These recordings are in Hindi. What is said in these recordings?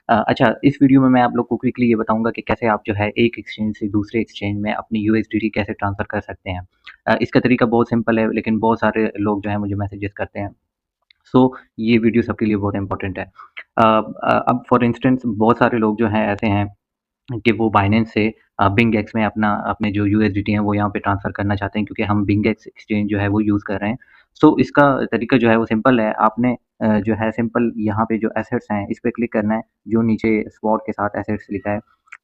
अच्छा, इस वीडियो में मैं आप लोग को क्विकली ये बताऊँगा कि कैसे आप जो है एक एक्सचेंज से दूसरे एक्सचेंज में अपनी यूएसडीटी कैसे ट्रांसफ़र कर सकते हैं। इसका तरीका बहुत सिंपल है, लेकिन बहुत सारे लोग जो हैं मुझे मैसेजेस करते हैं। सो ये वीडियो सबके लिए बहुत इम्पोर्टेंट है। अब फॉर इंस्टेंस बहुत सारे लोग जो हैं ऐसे हैं कि वो बाइनेंस से बिंगएक्स में अपने जो यूएसडीटी हैं वो यहाँ पे ट्रांसफ़र करना चाहते हैं, क्योंकि हम बिंगएक्स एक्सचेंज जो है वो यूज़ कर रहे हैं। सो इसका तरीका जो है वो सिंपल है। आपने जो है सिंपल यहाँ पे जो एसेट्स हैं इस पे क्लिक करना है, जो नीचे स्वॉट के साथ एसेट्स लिखा है।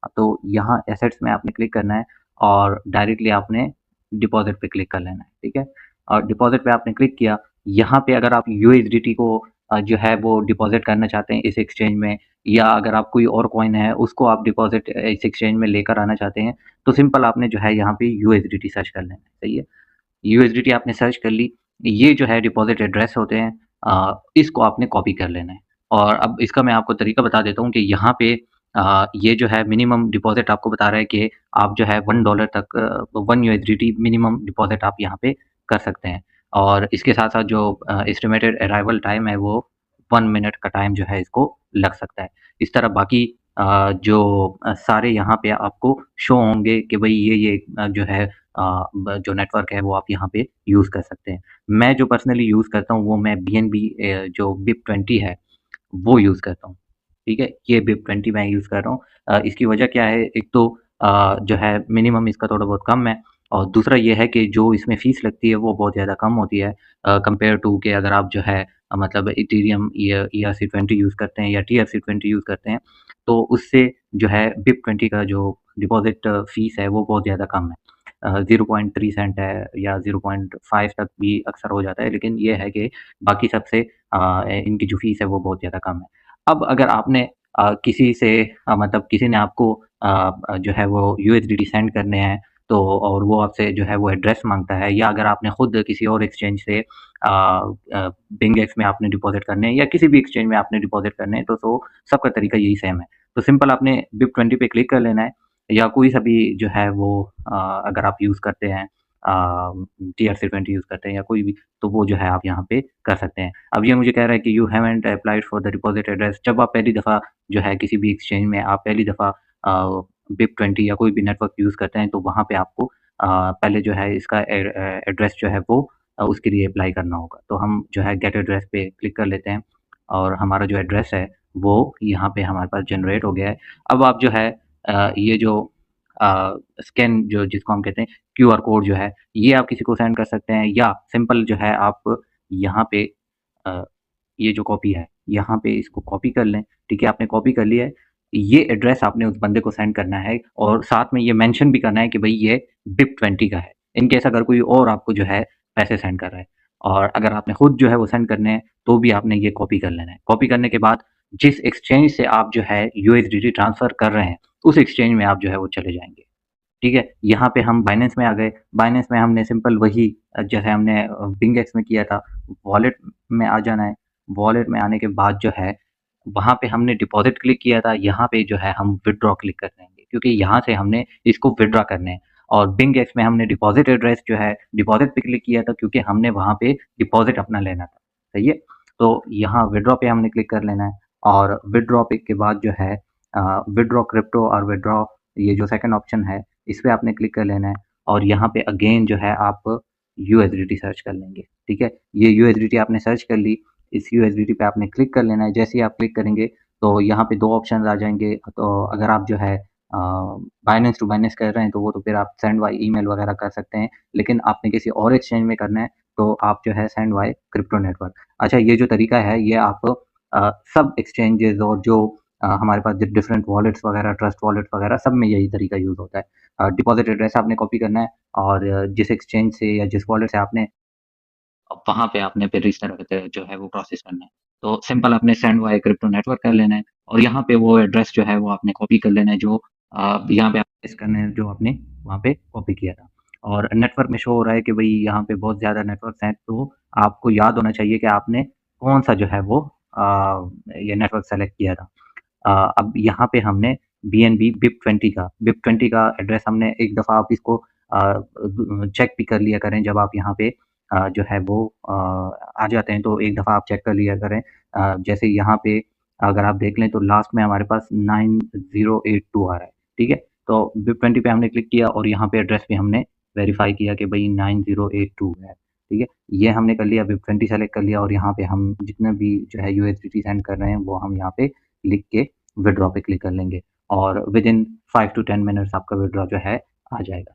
तो यहाँ एसेट्स में आपने क्लिक करना है और डायरेक्टली आपने डिपॉज़िट पे क्लिक कर लेना है, ठीक है? और डिपॉज़िट पे आपने क्लिक किया, यहाँ पे अगर आप यूएसडीटी को जो है वो डिपॉज़िट करना चाहते हैं इस एक्सचेंज में, या अगर आप कोई और कॉइन है उसको आप डिपॉज़िट इस एक्सचेंज में लेकर आना चाहते हैं, तो सिंपल आपने जो है यहाँ पे यूएसडीटी सर्च कर लेना है, सही है? यूएसडीटी आपने सर्च कर ली, ये जो है डिपॉज़िट एड्रेस होते हैं, इसको आपने कॉपी कर लेना है। और अब इसका मैं आपको तरीका बता देता हूँ कि यहाँ पे ये जो है मिनिमम डिपॉज़िट आपको बता रहा है कि आप जो है $1 तक 1 यूएसडीटी मिनिमम डिपॉज़िट आप यहाँ पे कर सकते हैं। और इसके साथ-साथ जो एस्टिमेटेड अराइवल टाइम है वो 1 मिनट का टाइम जो है इसको लग सकता है। इस तरह बाकी जो सारे यहाँ पे आपको शो होंगे कि भई ये जो है जो नेटवर्क है वो आप यहाँ पे यूज़ कर सकते हैं। मैं जो पर्सनली यूज़ करता हूँ वो मैं बीएनबी जो BIP20 है वो यूज़ करता हूँ, ठीक है? ये BIP20 मैं यूज़ कर रहा हूँ। इसकी वजह क्या है, एक तो जो है मिनिमम इसका थोड़ा बहुत कम है, और दूसरा ये है कि जो इसमें फ़ीस लगती है वो बहुत ज़्यादा कम होती है कंपेयर टू कि अगर आप जो है मतलब इथेरियम या ERC20 यूज़ करते हैं या TRC20 यूज़ करते हैं, तो उससे जो है BIP20 का जो डिपॉज़िट फ़ीस है वो बहुत ज़्यादा कम है। 0.3 सेंट है या 0.5 तक भी अक्सर हो जाता है, लेकिन ये है कि बाकी सबसे इनकी जो फ़ीस है वो बहुत ज़्यादा कम है। अब अगर आपने किसी से मतलब किसी ने आपको जो है वो यूएसडीटी सेंड करने हैं, तो और वो आपसे जो है वो एड्रेस माँगता है, या अगर आपने खुद किसी और एक्सचेंज से बिंगेक्स में आपने डिपॉज़िट करने हैं या किसी भी एक्सचेंज में आपने डिपॉज़िट करने हैं, तो सबका तरीका यही सेम है। तो सिंपल आपने BIP20 पे क्लिक कर लेना है, या कोई सा भी जो है वो अगर आप यूज़ करते हैं TRC20 यूज़ करते हैं या कोई भी, तो वो जो है आप यहाँ पे कर सकते हैं। अब ये मुझे कह रहा है कि you haven't applied for the deposit address. जब आप पहली दफ़ा जो है किसी भी एक्सचेंज में आप पहली दफ़ा BIP20 या कोई भी नेटवर्क यूज़ करते हैं, तो वहाँ पे आपको पहले जो है इसका एड्रेस जो है वो उसके लिए अप्लाई करना होगा। तो हम जो है गेट एड्रेस पे क्लिक कर लेते हैं, और हमारा जो एड्रेस है वो यहाँ पे हमारे पास जनरेट हो गया है। अब आप जो है ये जो स्कैन जो जिसको हम कहते हैं क्यूआर कोड जो है, ये आप किसी को सेंड कर सकते हैं, या सिंपल जो है आप यहाँ पे अ, ये जो कॉपी है, यहाँ पे इसको कॉपी कर लें, ठीक है? आपने कॉपी कर लिया है, ये एड्रेस आपने उस बंदे को सेंड करना है, और साथ में ये मेंशन भी करना है कि भई ये BIP20 का है। इन केस अगर कोई और आपको जो है पैसे सेंड कर रहा है, और अगर आपने खुद जो है वो सेंड करने हैं, तो भी आपने ये कॉपी कर लेना है। कॉपी करने के बाद जिस एक्सचेंज से आप जो है यूएसडीटी ट्रांसफ़र कर रहे हैं, उस एक्सचेंज में आप जो है वो चले जाएँगे। ठीक है? यहाँ पे हम बाइनेंस में आ गए, बाइनेंस में हमने सिंपल वही जैसे हमने बिंगेक्स में किया था, वॉलेट में आ जाना है। वॉलेट में आने के बाद जो है, वहाँ पे हमने डिपॉज़िट क्लिक किया था, यहाँ पे जो है हम विथड्रॉ क्लिक कर देंगे, क्योंकि यहाँ से हमने इसको विथड्रॉ करना है। और बिंगेक्स में हमने डिपॉज़िट एड्रेस जो है, डिपॉज़िट पे क्लिक किया था, क्योंकि हमने वहाँ पे डिपॉज़िट अपना लेना था, सही है? तो यहाँ विथड्रॉ पे हमने क्लिक कर लेना है, और विथड्रॉ पे के बाद जो है विथड्रॉ क्रिप्टो और विथड्रॉ, ये जो सेकंड ऑप्शन है, इस पे आपने क्लिक कर लेना है, और यहाँ पे अगेन जो है आप यूएसडीटी सर्च कर लेंगे, ठीक है? ये यूएसडीटी आपने सर्च कर ली, इस यूएसडीटी पे आपने क्लिक कर लेना है। जैसे ही आप क्लिक करेंगे, तो यहाँ पे 2 ऑप्शंस आ जाएँगे। तो अगर आप जो है बाइनेंस टू बाइनेंस कर रहे हैं, तो वो तो फिर आप सेंड बाय ईमेल वगैरह कर सकते हैं। लेकिन आपने किसी और एक्सचेंज में करना है, तो आप जो है सेंड बाय क्रिप्टो नेटवर्क। अच्छा, ये जो तरीका है, ये आप सब एक्सचेंजेज़ और जो हमारे पास डिफरेंट वॉलेट्स वगैरह, ट्रस्ट वॉलेट्स वगैरह, सब में यही तरीका यूज़ होता है। डिपॉज़िट एड्रेस आपने कॉपी करना है, और जिस एक्सचेंज से या जिस वॉलेट से आपने, अब वहाँ पे आपने फिर इस तरह से जो है वो प्रोसेस करना है। तो सिंपल आपने सेंड बाय क्रिप्टो नेटवर्क कर लेना है, और यहाँ पे वो एड्रेस जो है वो आपने कॉपी कर लेना है, जो यहाँ पे आप पेस्ट करना है, जो आपने वहाँ पे कॉपी किया था। और नेटवर्क में शो हो रहा है कि भई यहाँ पे बहुत ज़्यादा नेटवर्क्स हैं, तो आपको याद होना चाहिए कि आपने कौन-सा जो है वो ये नेटवर्क सेलेक्ट किया था। अब यहाँ पे हमने बीएनबी BIP20 का एड्रेस हमने एक दफ़ा आप इसको चेक भी कर लिया करें, जब आप यहाँ पे जो है वो आ जाते हैं, तो एक दफ़ा आप चेक कर लिया करें। जैसे यहाँ पे अगर आप देख लें तो लास्ट में हमारे पास 9082 आ रहा है, ठीक है? तो BIP20 पे हमने क्लिक किया और यहाँ पे एड्रेस भी हमने वेरीफाई किया कि भाई 9082 है, ठीक है? ये हमने कर लिया, BIP20 सेलेक्ट कर लिया और यहाँ पे हम जितना भी जो है USDT सेंड कर रहे हैं वो हम यहाँ पे लिख के विथड्रॉ पे क्लिक कर लेंगे और विदिन 5 टू 10 मिनट्स आपका विथड्रॉ जो है आ जाएगा।